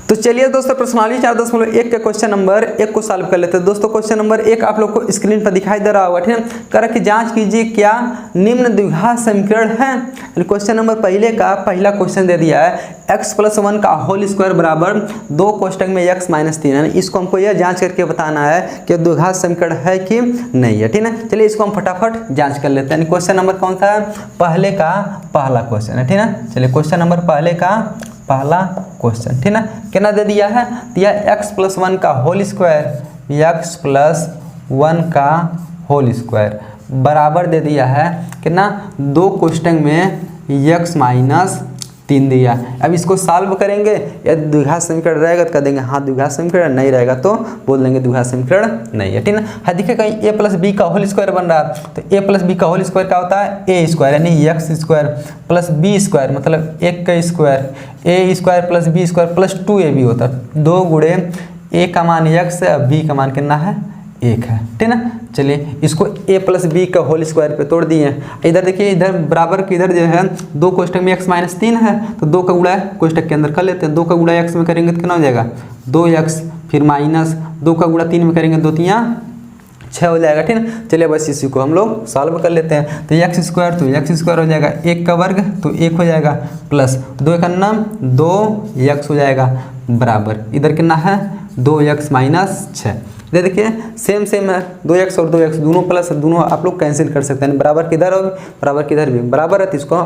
तो चलिए दोस्तों प्रश्नावली 4.1 के क्वेश्चन नंबर 1 को सॉल्व कर लेते हैं। दोस्तों क्वेश्चन नंबर 1 आप लोग को स्क्रीन पर दिखाई दे रहा होगा, ठीक है। कर कि जांच कीजिए क्या निम्न द्विघात समीकरण है। क्वेश्चन नंबर पहले का पहला क्वेश्चन दे दिया है x+1 का होल स्क्वायर बराबर 2 कोष्टक में x-3 है। इसको हमको यह जांच करके बताना है कि द्विघात समीकरण है कि नहीं है, ठीक है। चलिए इसको हम फटाफट जांच कर लेते हैं। क्वेश्चन नंबर कौन सा है? पहले का पहला क्वेश्चन है, ठीक है। चलिए क्वेश्चन नंबर पहले का पहला क्वेश्चन, ठीक है। कितना दे दिया है? दिया x+1 का होल स्क्वायर, x+1 का होल स्क्वायर बराबर दे दिया है कितना? 2 कोष्टक में x-3 दिया। अब इसको सॉल्व करेंगे, यदि द्विघात समीकरण रहेगा तो कह देंगे हाँ द्विघात समीकरण, नहीं रहेगा तो बोल देंगे द्विघात समीकरण नहीं है, ठीक है। हाँ देखिए कहीं a+b का होल स्क्वायर बन रहा है तो a+b का होल स्क्वायर क्या होता है? a स्क्वायर यानी x² प्लस b स्क्वायर मतलब 1 का square, a square plus b square plus 2ab होता है। 2 गुणे a का मान x है, b का मान कितना है? 1 है, ठीक है। चलिए इसको a+b का होल स्क्वायर पे तोड़ दिए। इधर देखिए, इधर बराबर के इधर जो है 2 कोष्टक में x-3 है तो 2 का गुणा कोष्टक के अंदर कर लेते हैं। 2 का गुणा x में करेंगे तो कितना हो जाएगा? 2x, फिर माइनस 2 का गुणा 3 में करेंगे 2 3 6 हो जाएगा, ठीक है। चलिए बस इसी को हम लोग सॉल्व कर लेते हैं। तो x² हो जाएगा 1 का वर्ग तो 1 हो जाएगा प्लस 2 का नाम 2x हो जाएगा बराबर इधर कितना है? 2x - 6। ये देखिए सेम है, 2x और 2x दोनों प्लस, दोनों आप लोग कैंसिल कर सकते हैं। बराबर किधर और बराबर किधर भी बराबर है तो इसको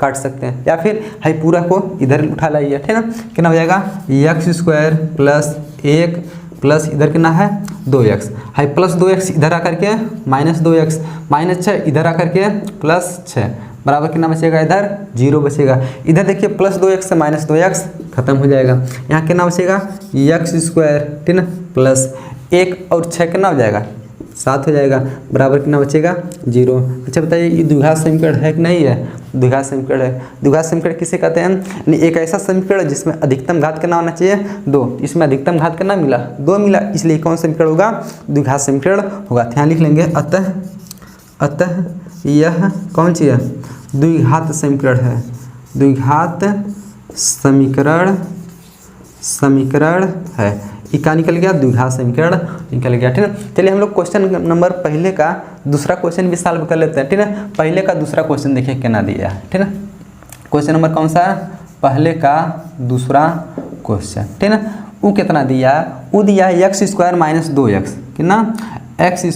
काट सकते हैं, या फिर है पूरा को इधर उठा लाइए, ठीक है। कितना हो जाएगा? x² प्लस 1 प्लस इधर कितना है? 2x है प्लस 2x इधर आकर के माइनस 2x माइनस 6 इधर आकर के प्लस 6 बराबर कितना बचेगा? इधर 0 बचेगा। इधर देखिए प्लस 2x से माइनस 2x खत्म हो जाएगा। यहाँ कितना बचेगा? x², ठीक है, प्लस 1 और 6 कितना हो जाएगा? 7 हो जाएगा बराबर कितना बचेगा? 0। अच्छा बताइए ये द्विघात समीकरण है कि नहीं है? द्विघात समीकरण है। द्विघात समीकरण किसे कहते हैं? यानी एक ऐसा समीकरण जिसमें अधिकतम घात कितना होना चाहिए? 2। इसमें अधिकतम घात कितना मिला? 2 मिला, इसलिए कौन समीकरण होगा? द्विघात समीकरण होगा। ध्यान लिख लेंगे अतः यह कौन सी है? द्विघात समीकरण है। द्विघात समीकरण है। ये क्या निकल गया? द्विघात समीकरण निकल गया, ठीक है। चलिए हम लोग क्वेश्चन नंबर पहले का दूसरा क्वेश्चन भी सॉल्व कर लेते हैं, ठीक है। पहले का दूसरा क्वेश्चन देखिए कितना दिया है, ठीक है। क्वेश्चन नंबर कौन सा है? पहले का दूसरा क्वेश्चन, ठीक है। वो कितना दिया है? वो दिया है x² - 2x, कितना? x² -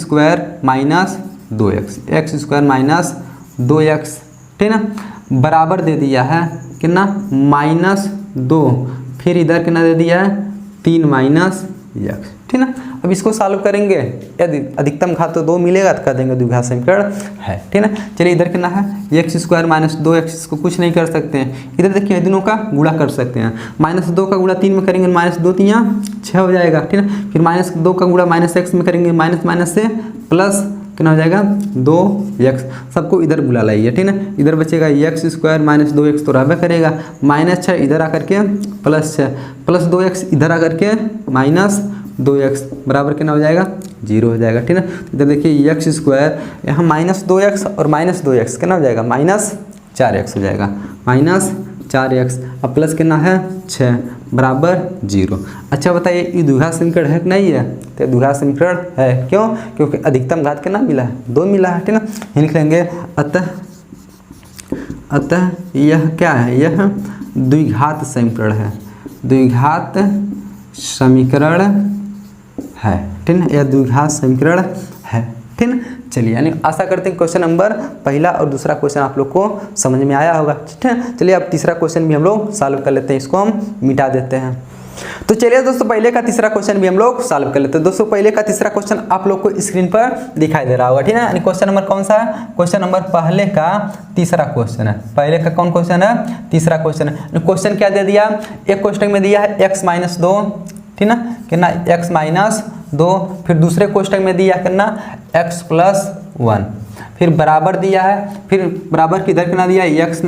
2x, ठीक है, बराबर दे दिया है कितना? -2, फिर इधर कितना दे दिया है? 3 - x, ठीक है। अब इसको सॉल्व करेंगे, यदि अधिकतम घात तो 2 मिलेगा तो कह देंगे द्विघात समीकरण है, ठीक है। चलिए इधर कितना है? x² - 2x, इसको कुछ नहीं कर सकते हैं। इधर देखिए दोनों का गुणा कर सकते हैं। -2 का गुणा 3 में करेंगे -2 3 6 हो जाएगा, ठीक है। फिर -2 का गुणा -x में करेंगे माइनस से प्लस कितना हो जाएगा? 2x। सबको इधर बुला लाइए, ठीक है। इधर बचेगा x² - 2x तो रहबे करेगा, -6 इधर आकर के प्लस 6 प्लस 2x इधर आकर के -2x बराबर कितना हो जाएगा? 0 हो जाएगा, ठीक है। इधर देखिए x² यहाँ -2x और -2x कितना हो जाएगा? -4x हो जाएगा, -4x अब प्लस कितना है? 6 बराबर 0। अच्छा बताइए ये द्विघात समीकरण है कि नहीं है? तो द्विघात समीकरण है। क्यों? क्योंकि अधिकतम घात कितना मिला है? 2 मिला है, ठीक है। लिख लेंगे अतः यह क्या है? यह द्विघात समीकरण है। द्विघात समीकरण है, ठीक है। यह द्विघात समीकरण है, ठीक है। चलिए यानी आशा करते हैं क्वेश्चन नंबर पहला और दूसरा क्वेश्चन आप लोग को समझ में आया होगा, ठीक है। चलिए अब तीसरा क्वेश्चन भी हम लोग सॉल्व कर लेते हैं, इसको हम मिटा देते हैं। तो चलिए दोस्तों पहले का तीसरा क्वेश्चन भी हम लोग सॉल्व कर लेते हैं। दोस्तों पहले का तीसरा क्वेश्चन आप लोग को स्क्रीन पर दिखाई दे रहा होगा, ठीक है। यानी क्वेश्चन नंबर कौन सा है? क्वेश्चन नंबर पहले का तीसरा क्वेश्चन है। पहले का कौन क्वेश्चन है? तीसरा क्वेश्चन है। क्वेश्चन क्या दे दिया? एक क्वेश्चन में दिया है x - 2, ठीक है, कितना? x - 2, फिर दूसरे क्वेश्चन में दिया कितना? x+1, फिर बराबर दिया है, फिर बराबर किधर कितना दिया? x -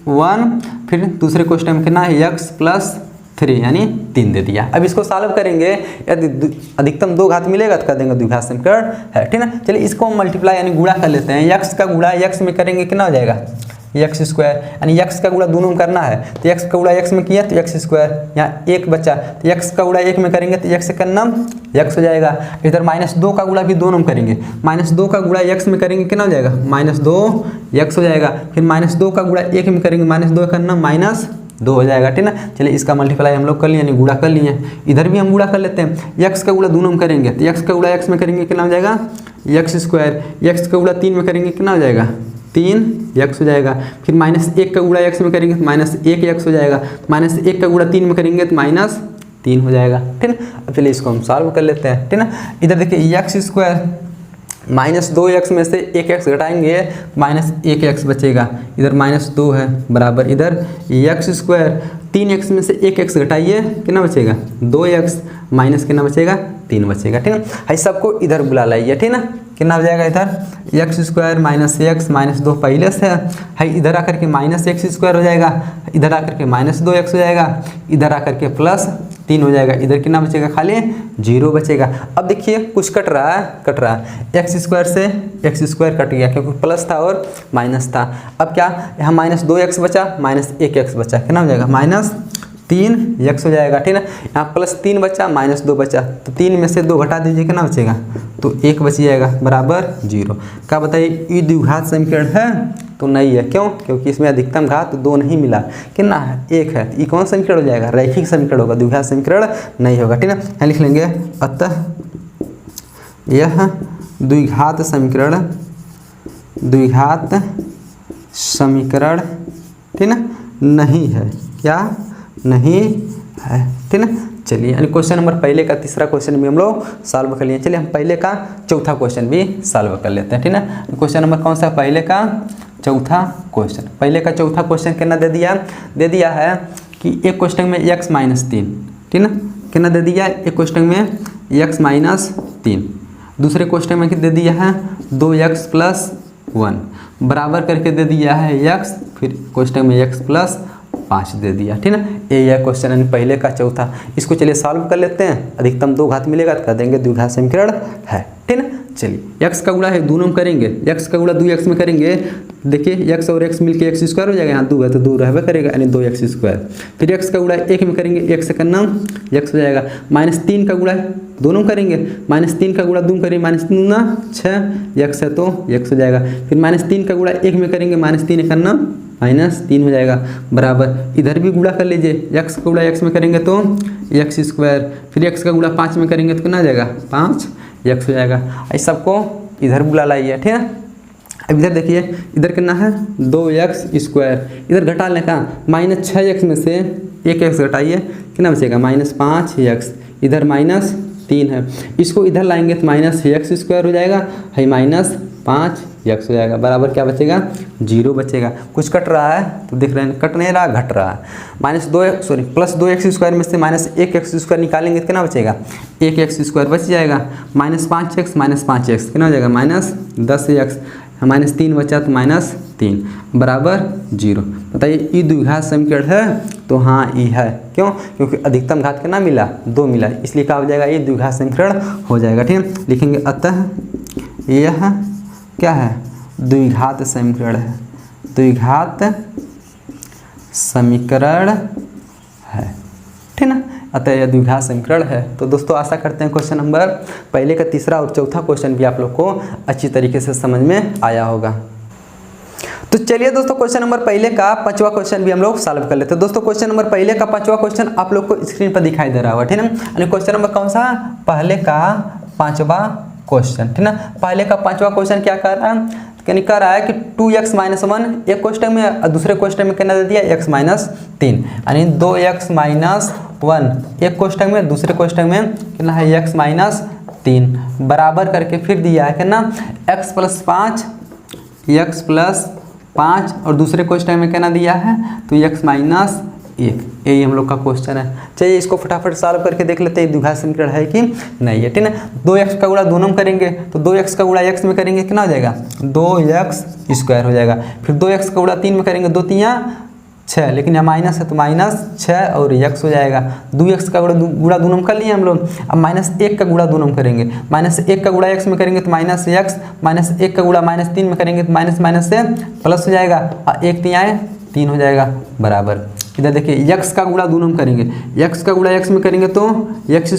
1, फिर दूसरे क्वेश्चन में कितना? x+3 यानी 3 दे दिया। अब इसको सॉल्व करेंगे, यदि अधिकतम 2 घात मिलेगा तो कह देंगे द्विघात समीकरण है, ठीक है। चलिए इसको मल्टीप्लाई यानी गुणा कर लेते हैं। x का गुणा x में करेंगे कितना हो जाएगा? एक्स स्क्वायर, यानी एक्स का गुणा दोनों में करना है तो एक्स का गुणा एक्स में किया तो एक्स स्क्वायर, यहाँ एक बचा तो एक्स का गुणा एक में करेंगे तो एक्स का नाम एक्स हो जाएगा। इधर -2 का गुणा भी दोनों में करेंगे, -2 का गुणा एक्स में करेंगे कितना हो जाएगा -2 एक्स हो जाएगा। फिर -2 का गुणा एक में करेंगे -2 का नाम -2 हो जाएगा, ठीक ना। चलिए इसका मल्टीप्लाई हम लोग कर लिए यानी गुणा कर लिए। इधर भी हम गुणा कर लेते हैं, एक्स का गुणा दोनों में करेंगे तो एक्स का गुणा एक्स में करेंगे कितना हो जाएगा एक्स स्क्वायर, एक्स का गुणा 3 में करेंगे कितना हो जाएगा 3x हो जाएगा। फिर -1 का गुणा x में करेंगे तो -1x हो जाएगा, -1 का गुणा 3 में करेंगे तो -3 हो जाएगा, ठीक ना। अब चलिए इसको हम सॉल्व कर लेते हैं, ठीक ना। इधर देखिए एक्स स्क्वायर -2x में से 1x घटाएंगे -1x बचेगा, इधर -2 है बराबर, इधर एक्स स्क्वायर 3x में से 1x घटाइए कितना बचेगा 2x माइनस कितना बचेगा 3 बचेगा, ठीक है। है सबको इधर बुला लाइए, ठीक ना। कितना हो जाएगा इधर एक्स स्क्वायर -x -2 पहले से है, इधर आकर के -x स्क्वायर हो जाएगा, इधर आकर के -2x हो जाएगा, इधर आकर के +3 हो जाएगा, इधर कितना बचेगा खाली 0 बचेगा। अब देखिए कुछ कट रहा है, एक्स स्क्वायर से एक्स स्क्वायर कट गया क्योंकि प्लस था और माइनस था। अब क्या यहाँ -2x बचा -1x बचा, कितना हो जाएगा -3x हो जाएगा, ठीक है। यहाँ +3 बचा -2 बचा तो 3 में से 2 घटा दीजिए कितना बचेगा तो 1 बच जाएगा बराबर 0। क्या बताइए ये द्विघात समीकरण है तो नहीं है, क्यों? क्योंकि इसमें अधिकतम घात 2 नहीं मिला, कितना है 1 है। ये कौन समीकरण हो जाएगा रैखिक समीकरण होगा, द्विघात समीकरण नहीं होगा, ठीक है। यहाँ लिख लेंगे अतः यह द्विघात समीकरण ठीक ना नहीं है, क्या नहीं है, ठीक ना। चलिए यानी क्वेश्चन नंबर पहले का तीसरा क्वेश्चन भी हम लोग सॉल्व कर लिए। चलिए हम पहले का चौथा क्वेश्चन भी सॉल्व कर लेते हैं, ठीक ना। क्वेश्चन नंबर कौन सा पहले का चौथा क्वेश्चन, पहले का चौथा क्वेश्चन कितना दे दिया है कि एक क्वेश्चन में x -3, ठीक ना। कितना दे दिया एक क्वेश्चन में x -3, दूसरे क्वेश्चन में कितना दे दिया है 2x + 1 बराबर करके दे दिया है x, फिर क्वेश्चन में x + 5 दे दिया, ठीक ना। ये क्वेश्चन है पहले का चौथा। इसको चलिए सॉल्व कर लेते हैं, अधिकतम 2 घात मिलेगा तो कह देंगे द्विघात समीकरण है, ठीक ना। चलिए x का गुणा है दोनों में करेंगे, x का गुणा 2x में करेंगे, देखिए x और x मिलके x स्क्वायर हो जाएगा, यहाँ 2 है तो 2 रहबे करेगा यानी 2x स्क्वायर। फिर x का गुणा 1 में करेंगे, x का नाम x हो जाएगा। -3 का गुणा दोनों करेंगे, -3 का गुणा 2 करेंगे, -3 ना 6 x है तो x हो जाएगा। फिर -3 का गुणा 1 में करेंगे, -3 का नाम -3 हो जाएगा बराबर, इधर भी गुणा कर लीजिए, x का गुणा x में करेंगे तो x स्क्वायर, फिर x का गुणा 5 में करेंगे तो कितना आ जाएगा 5x हो जाएगा। इस सबको इधर बुला लाइए, ठीक है। अब इधर देखिए इधर कितना है 2x स्क्वायर, इधर घटा लें का -6x में से 1x घटाइए कितना बचेगा -5x, इधर -3 है, इसको इधर लाएंगे तो -x स्क्वायर हो जाएगा, है -5x हो जाएगा बराबर क्या बचेगा 0 बचेगा। कुछ कट रहा है तो देख रहे हैं कट नहीं रहा घट रहा है, +2x स्क्वायर में से -1x स्क्वायर निकालेंगे तो कितना बचेगा 1x स्क्वायर बच जाएगा, -5x कितना हो जाएगा -10x, -3 बचा तो -3 बराबर 0। बताइए ये द्विघात समीकरण है तो हाँ ये है, क्यों? क्योंकि अधिकतम घात कितना मिला 2 मिला, इसलिए क्या हो जाएगा ये द्विघात समीकरण हो जाएगा, ठीक है। लिखेंगे अतः यह क्या है द्विघात समीकरण है, द्विघात समीकरण है, ठीक ना। अतः यह द्विघात समीकरण है। तो दोस्तों आशा करते हैं क्वेश्चन नंबर पहले का तीसरा और चौथा क्वेश्चन भी आप लोग को अच्छी तरीके से समझ में आया होगा। तो चलिए दोस्तों क्वेश्चन नंबर पहले का पांचवा क्वेश्चन भी हम लोग सॉल्व कर लेते हैं। दोस्तों क्वेश्चन नंबर पहले का पांचवा क्वेश्चन आप लोग को स्क्रीन पर दिखाई दे रहा होगा, ठीक है ना। क्वेश्चन नंबर कौन सा पहले का पांचवा क्वेश्चन, ठीक ना। पहले का पांचवा क्वेश्चन क्या कर रहा है यानी कह रहा है कि 2x - 1 एक क्वेश्चन में और दूसरे क्वेश्चन में कितना दे दिया x -3, यानी 2x - 1 एक क्वेश्चन में, दूसरे क्वेश्चन में कितना है x -3 बराबर करके फिर दिया है कितना x + 5 और दूसरे क्वेश्चन में कितना दिया है तो x -1, यही हम लोग का क्वेश्चन है। चलिए इसको फटाफट सॉल्व करके देख लेते हैं द्विघात समीकरण है कि नहीं है, ठीक है। 2x का गुणा दोनों में करेंगे तो 2x का गुणा x में करेंगे कितना हो जाएगा 2x स्क्वायर हो जाएगा। फिर 2x का गुणा 3 में करेंगे, 2 × 3 = 6, लेकिन यहाँ माइनस है तो -6 और x हो जाएगा। 2x का गुणा 2 नंबर कर लिए हम लोग। अब -1 का गुणा 2 नंबर करेंगे। -1 का गुणा x में करेंगे तो -x, -1 का गुणा -3 में करेंगे तो माइनस से प्लस हो जाएगा और 1 3 आए 3 हो जाएगा बराबर। इधर देखिए x का गुणा 2 नंबर करेंगे। x का गुणा x में करेंगे तो x²,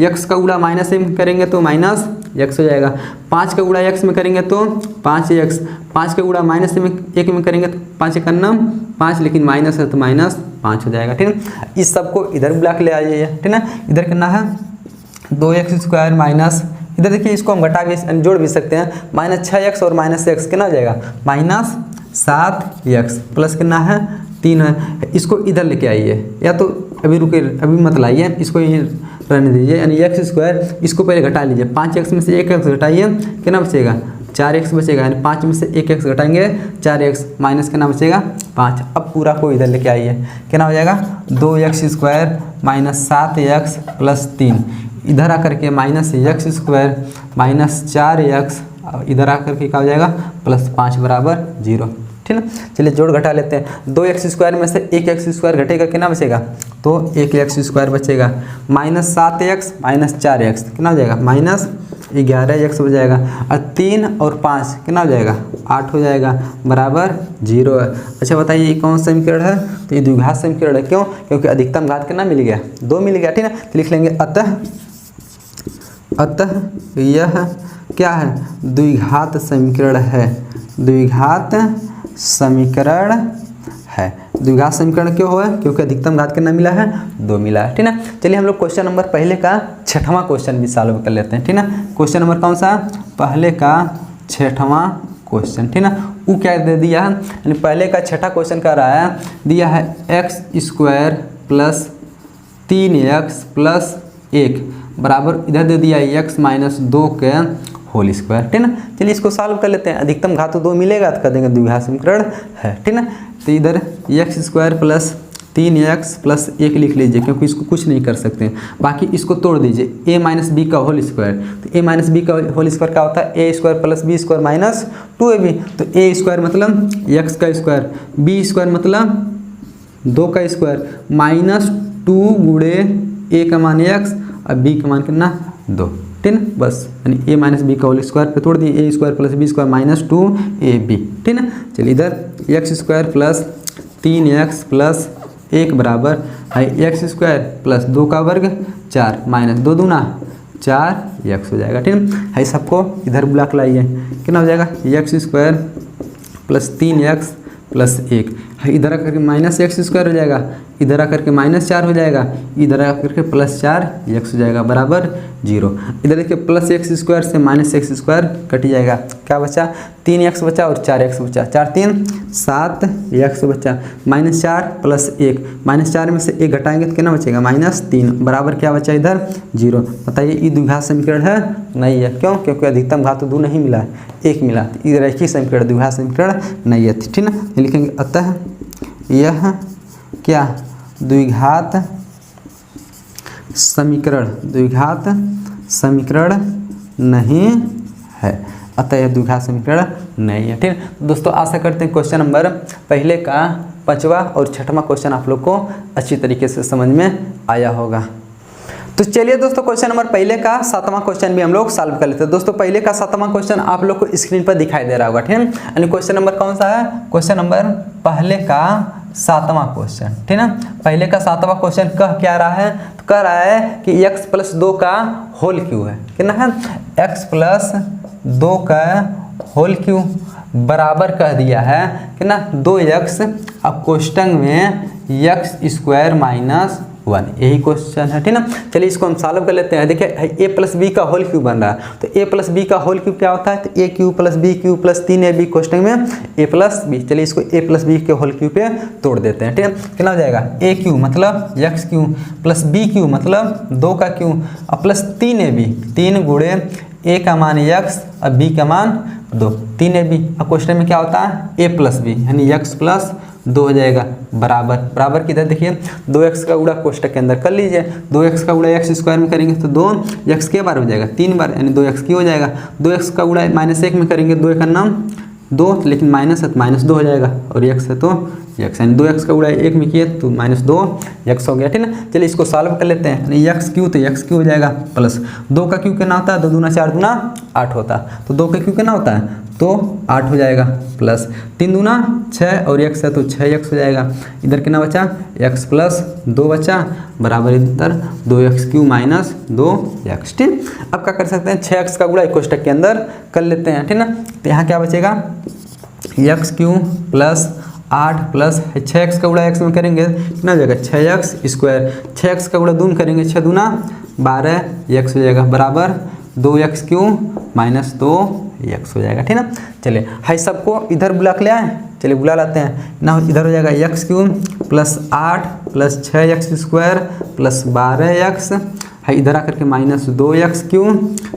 x का गुणा -1 में करेंगे तो -x हो जाएगा। 5 का गुणा x में करेंगे तो 5x, 5 का गुणा -1 में करेंगे तो 5 का 5, लेकिन माइनस है तो -5 हो जाएगा। ठीक है, इस सबको इधर बुला के ले आइए। ठीक है, इधर करना है 2x² माइनस, इधर देखिए इसको हम घटा भी जोड़ भी सकते हैं। -6x और -x कितना हो जाएगा -7x, प्लस कितना है 3 है। इसको इधर लेके आइए, या तो अभी रुके, अभी मत लाइए, इसको ये रहने दीजिए। यानी x², इसको पहले घटा लीजिए। 5x में से 1x घटाइए, कितना बचेगा 4x बचेगा। यानी 5 में से 1x घटाएंगे 4x, माइनस कितना बचेगा 5। अब पूरा को इधर लेके आइए, कितना हो जाएगा 2x² -7x प्लस 3, इधर आकर के -x² -4x, इधर आकर के क्या हो जाएगा +5 बराबर 0। ठीक है, चलिए जोड़ घटा लेते हैं। 2x² में से 1x² घटेगा, कितना बचेगा तो 1x² बचेगा। -7x -4x कितना हो जाएगा -11x हो जाएगा। और 3 और 5 कितना हो जाएगा 8 हो जाएगा बराबर 0 है। अच्छा बताइए ये कौन सा समीकरण है, तो ये द्विघात समीकरण है। क्यों? क्योंकि अधिकतम घात कितना मिल गया 2 मिल गया। ठीक है, तो लिख लेंगे अतः यह क्या है द्विघात समीकरण है। द्विघात समीकरण है। द्विघात समीकरण क्यों हुआ? क्योंकि अधिकतम घात कितना मिला है 2 मिला है। ठीक है, चलिए हम लोग क्वेश्चन नंबर पहले का 6वां क्वेश्चन भी सॉल्व कर लेते हैं। ठीक है, क्वेश्चन नंबर कौन सा पहले का 6वां क्वेश्चन। ठीक है, वो क्या दे दिया है, यानी पहले का 6वां क्वेश्चन कर रहा है, दिया है x² + 3x + 1 बराबर, इधर दे दिया है x - 2 के होल स्क्वायर। ठीक है, चलिए इसको सॉल्व कर लेते हैं। अधिकतम घात तो 2 मिलेगा तो कर देंगे द्विघात समीकरण है। ठीक है, तो इधर x² + 3x + 1 लिख लीजिए, क्योंकि इसको कुछ नहीं कर सकते। बाकी इसको तोड़ दीजिए, a - b का होल स्क्वायर। तो a - b का होल स्क्वायर क्या होता है a² + b² - 2ab। तो a² मतलब x का स्क्वायर, b² मतलब 2 का स्क्वायर, -2 गुणे a का मान x और b का मान कितना 2। ठीक है, बस यानी a - b का होल स्क्वायर पे तोड़ दिए, a² + b² - 2ab। ठीक है, चलिए इधर x² + 3x + 1 बराबर है x² + 2 का वर्ग 4 -2 दूना 4x हो जाएगा। ठीक है, सबको इधर बुला के लाइए, कितना हो जाएगा x² + 3x + 1, इधर आकर के -x² हो जाएगा, इधर आकर के -4 हो जाएगा, इधर आकर के +4x हो जाएगा बराबर 0। इधर देखिए +x² से -x² कट जाएगा, क्या बचा 3x बचा और 4x बचा, 4 3 7x बचा। -4 + 1, -4 में से 1 घटाएंगे तो कितना बचेगा -3 बराबर क्या बचा इधर 0। बताइए ये द्विघात समीकरण है? नहीं है। क्यों? क्योंकि अधिकतम घात तो 2 नहीं मिला है, 1 मिला। तो इधर एक ही समीकरण द्विघात समीकरण नहीं है। ठीक है, लिखेंगे अतः यह क्या द्विघात समीकरण, द्विघात समीकरण नहीं है। अतः यह द्विघात समीकरण नहीं है। ठीक है दोस्तों, आशा करते हैं क्वेश्चन नंबर पहले का 5वां और 6वां क्वेश्चन आप लोग को अच्छी तरीके से समझ में आया होगा। तो चलिए दोस्तों क्वेश्चन नंबर पहले का 7वां क्वेश्चन भी हम लोग सॉल्व कर लेते हैं। दोस्तों पहले का 7वां क्वेश्चन आप लोग को स्क्रीन पर दिखाई दे रहा होगा। ठीक है, यानी क्वेश्चन नंबर कौन सा है? क्वेश्चन नंबर पहले का 7वां क्वेश्चन। ठीक है, पहले का 7वां क्वेश्चन कह क्या रहा है? तो कह रहा है कि x + 2 का होल क्यूब है। कितना है? x + 2 का होल क्यूब बराबर कह दिया है कि ना 2x, अब कोष्टक में x² - 1, यही क्वेश्चन है। ठीक है, चलिए इसको हम सॉल्व कर लेते हैं। देखिए a + b का होल क्यूब बन रहा है, तो a + b का होल क्यूब क्या होता है? तो a³ + b³ + 3ab कोष्टक में a + b। चलिए इसको a + b के होल क्यूब पे तोड़ देते हैं। ठीक है, कितना हो जाएगा a³ मतलब x³ + b³ मतलब 2 का क्यूब और प्लस 3ab, 3 गुणे a का मान x और b का मान 2, 3ab। अब क्वेश्चन में क्या होता है a + b, यानी x + 2 हो जाएगा बराबर, बराबर किधर देखिए 2x का गुणा कोष्टक के अंदर कर लीजिए। 2x का गुणा x² में करेंगे तो 2x के बार हो जाएगा 3 बार, यानी 2x हो जाएगा। 2x का गुणा -1 में करेंगे 2 का नाम 2, लेकिन माइनस है तो -2 हो जाएगा और x है तो एक्स, यानी 2x का गुणा 1 में किए तो -2x हो गया, ठीक ना। चलिए इसको सॉल्व कर लेते हैं, यानी एक्स क्यू तो एक्स क्यू हो जाएगा प्लस 2 का क्यू कितना होता है, 2 दूना 4 दूना 8 होता है, तो 2 का क्यू कितना होता है तो 8 हो जाएगा प्लस 3 दूना 6 और x है तो 6x हो जाएगा। इधर कितना बचा x प्लस 2 बचा बराबर इधर 2x क्यू माइनस 2x, ठीक। अब क्या कर सकते हैं 6x का गुणा एक कोष्टक के अंदर कर लेते हैं, ठीक ना। तो यहाँ क्या बचेगा x cube plus 8 plus 6x का गुणा x में करेंगे कितना हो जाएगा 6x स्क्वायर, 6x का गुणा 2 में करेंगे 6 दूना 12x हो जाएगा बराबर 2x क्यू माइनस 2x हो जाएगा, ठीक ना। चलिए हाई सबको इधर बुला के ले आए, चलिए बुला लाते हैं ना। इधर हो जाएगा x cube plus 8 plus 6x square plus 12x है, इधर आकर के माइनस 2x क्यू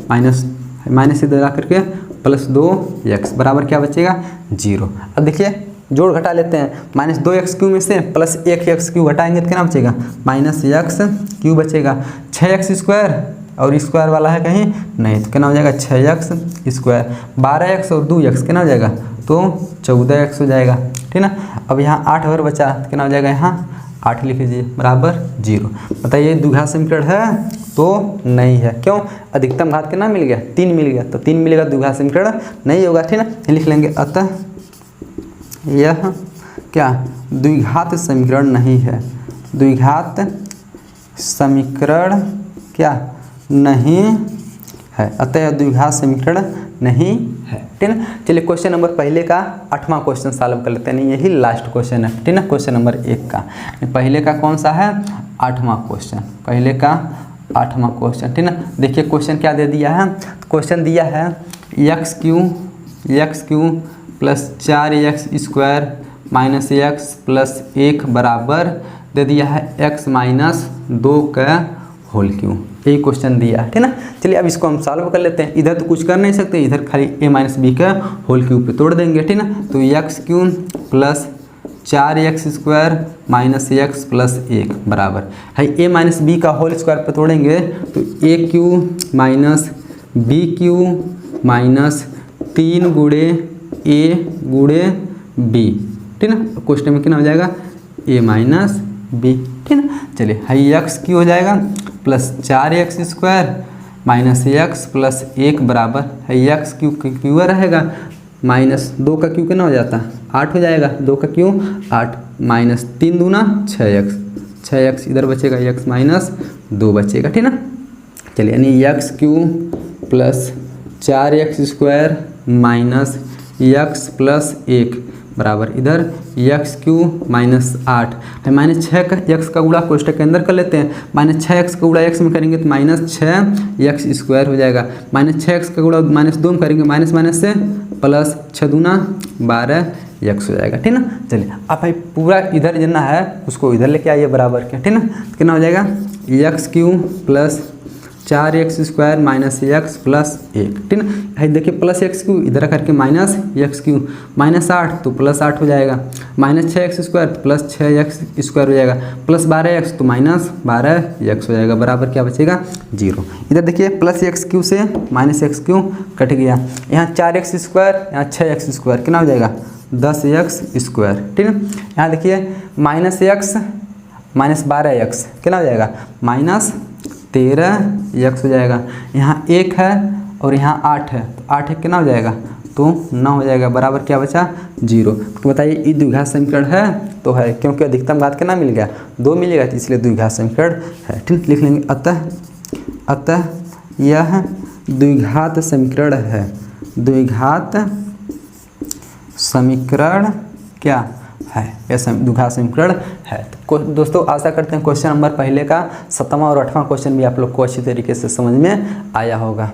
माइनस इधर आकर के प्लस 2x बराबर क्या बचेगा 0। अब देखिए जोड़ घटा लेते हैं, माइनस 2x क्यू में से प्लस 1x क्यू घटाएंगे तो कितना बचेगा माइनस x क्यू बचेगा, 6x स्क्वायर और स्क्वायर वाला है कहीं नहीं तो कितना हो जाएगा 6x स्क्वायर, 12x और 2x कितना हो जाएगा तो 14x हो जाएगा, ठीक ना। अब यहाँ 8 और बचा तो कितना हो जाएगा यहाँ 8 लिख लीजिए बराबर 0। बताइए द्विघात समीकरण है तो नहीं है, क्यों अधिकतम घात कितना मिल गया 3 मिल गया, तो 3 मिलेगा द्विघात समीकरण नहीं होगा, ठीक ना। लिख लेंगे अतः यह क्या द्विघात समीकरण नहीं है, द्विघात समीकरण क्या नहीं है, अतः यह द्विघात समीकरण नहीं है, ठीक ना। चलिए क्वेश्चन नंबर पहले का 8वां क्वेश्चन सॉल्व कर लेते हैं, नहीं यही लास्ट क्वेश्चन है, ठीक ना। क्वेश्चन नंबर 1 का पहले का कौन सा है 8वां क्वेश्चन, पहले का 8वां क्वेश्चन, ठीक ना। देखिए क्वेश्चन क्या दे दिया है, क्वेश्चन दिया है x cube plus 4x square minus x plus 1 बराबर दे दिया है x माइनस 2 का होल क्यू, यही क्वेश्चन दिया है, ठीक ना। चलिए अब इसको हम सॉल्व कर लेते हैं, इधर तो कुछ कर नहीं सकते, इधर खाली a माइनस बी का होल क्यू पे तोड़ देंगे, ठीक ना। तो X cube plus 4x square minus x plus 1 बराबर है a माइनस बी का होल स्क्वायर पे तोड़ेंगे तो A cube minus B cube minus 3 गुणे a गुणे b, ठीक ना। क्वेश्चन में कितना हो जाएगा a माइनस बी, ठीक ना। चलिए हाई एक्स क्यू हो जाएगा plus 4x square minus x plus 1 बराबर है एक्स क्यू क्यू रहेगा माइनस 2 का क्यू कितना हो जाता है 8 हो जाएगा, 2 का क्यू 8 माइनस 3 दूना 6x इधर बचेगा x माइनस 2 बचेगा, ठीक ना। चलिए यानी x cube plus 4x square minus x plus 1 बराबर इधर एक्स क्यू माइनस 8 है, माइनस 6 का x का गुणा कोष्टक के अंदर कर लेते हैं, माइनस 6x का गुणा x में करेंगे तो माइनस 6x स्क्वायर हो जाएगा, माइनस 6x का गुणा माइनस 2 में करेंगे माइनस माइनस से प्लस 6 दूना 12x हो जाएगा, ठीक ना। चलिए आप भाई पूरा इधर जितना है उसको इधर लेके आइए बराबर के, ठीक ना। कितना हो जाएगा x cube plus 4x square minus x plus 1, ठीक ना। देखिए प्लस एक्स क्यू इधर करके माइनस एक्स क्यू माइनस 8 तो प्लस 8 हो जाएगा, minus 6x square plus 6x square हो जाएगा, प्लस 12x तो माइनस 12x हो जाएगा बराबर क्या बचेगा 0। इधर देखिए प्लस एक्स क्यू से माइनस एक्स क्यू कट गया, यहाँ 4x स्क्वायर यहाँ 6x स्क्वायर कितना हो जाएगा 10x स्क्वायर, ठीक है। यहाँ देखिए माइनस एक्स माइनस 12x कितना हो जाएगा माइनस 13x हो जाएगा, यहाँ 1 है और यहाँ 8 है तो 8 कितना हो जाएगा तो 9 हो जाएगा बराबर क्या बचा 0। तो बताइए ये द्विघात समीकरण है तो है, क्योंकि अधिकतम घात कितना मिल गया 2 मिलेगा तो इसलिए द्विघात समीकरण है, ठीक। लिख लेंगे अतः यह द्विघात समीकरण है, द्विघात समीकरण क्या है, यह द्विघात समीकरण है। तो दोस्तों आशा करते हैं क्वेश्चन नंबर पहले का 7वां और 8वां क्वेश्चन भी आप लोग को अच्छी तरीके से समझ में आया होगा।